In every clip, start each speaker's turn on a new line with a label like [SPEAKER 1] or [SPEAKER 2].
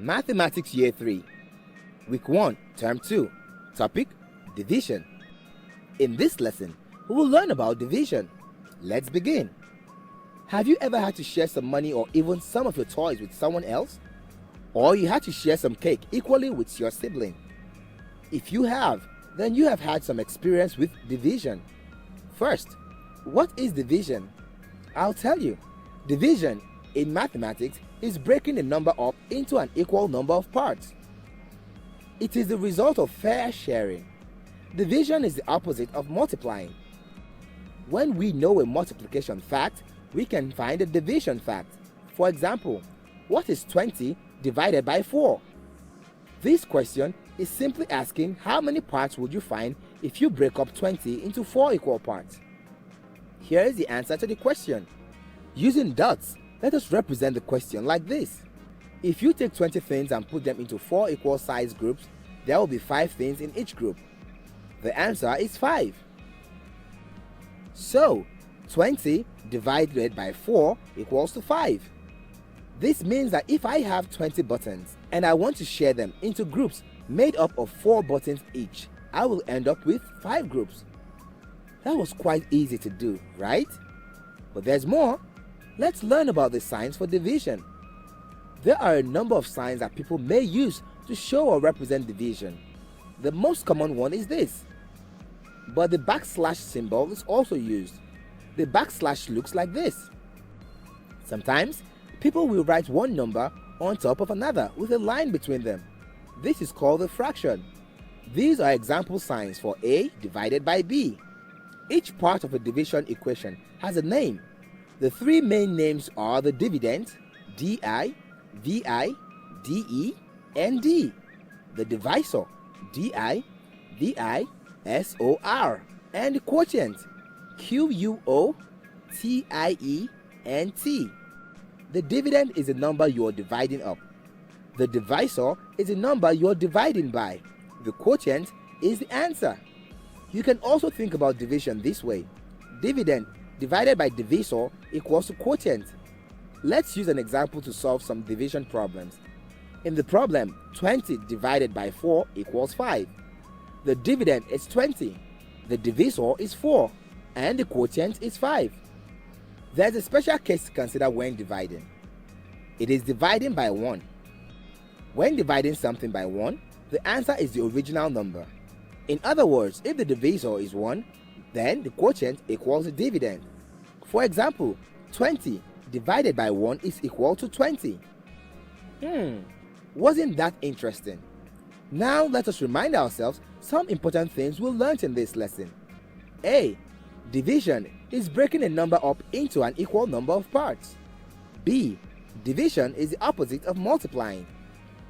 [SPEAKER 1] Mathematics Year 3, Week 1, Term 2, Topic: Division. In this lesson, we will learn about division. Let's begin. Have you ever had to share some money or even some of your toys with someone else? Or you had to share some cake equally with your sibling? If you have, then you have had some experience with division. First, what is division? I'll tell you. Division in mathematics is breaking a number up into an equal number of parts. It is the result of fair sharing. Division is the opposite of multiplying. When we know a multiplication fact, we can find a division fact. For example, what is 20 divided by 4? This question is simply asking how many parts would you find if you break up 20 into 4 equal parts. Here is the answer to the question. Using dots, let us represent the question like this. If you take 20 things and put them into 4 equal sized groups, there will be 5 things in each group. The answer is 5. So, 20 divided by 4 equals to 5. This means that if I have 20 buttons and I want to share them into groups made up of 4 buttons each, I will end up with 5 groups. That was quite easy to do, right? But there's more. Let's learn about the signs for division. There are a number of signs that people may use to show or represent division. The most common one is this. But the backslash symbol is also used. The backslash looks like this. Sometimes, people will write one number on top of another with a line between them. This is called a fraction. These are example signs for A divided by B. Each part of a division equation has a name. The 3 main names are the dividend, DI, VI, DE, and D. The divisor, DI, VI, SOR, and the quotient, QUO, TIE, and T. The dividend is the number you are dividing up. The divisor is the number you are dividing by. The quotient is the answer. You can also think about division this way. Dividend divided by divisor equals to quotient. Let's use an example to solve some division problems. In the problem, 20 divided by 4 equals 5. The dividend is 20, the divisor is 4, and the quotient is 5. There's a special case to consider when dividing. It is dividing by 1. When dividing something by 1, the answer is the original number. In other words, if the divisor is 1, then the quotient equals the dividend. For example, 20 divided by 1 is equal to 20. Wasn't that interesting? Now let us remind ourselves some important things we learned in this lesson. A. Division is breaking a number up into an equal number of parts. B. Division is the opposite of multiplying.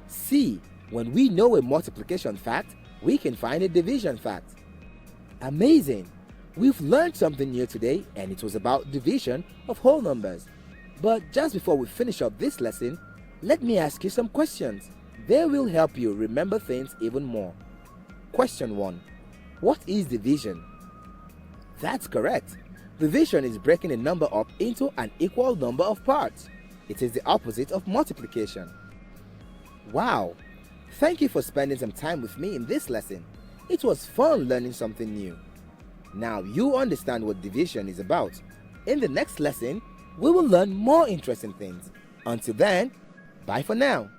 [SPEAKER 1] C. When we know a multiplication fact, we can find a division fact. Amazing! We've learned something new today, and it was about division of whole numbers. But just before we finish up this lesson, let me ask you some questions. They will help you remember things even more. Question 1. What is division? That's correct. Division is breaking a number up into an equal number of parts. It is the opposite of multiplication. Wow! Thank you for spending some time with me in this lesson. It was fun learning something new. Now you understand what division is about. In the next lesson, we will learn more interesting things. Until then, bye for now.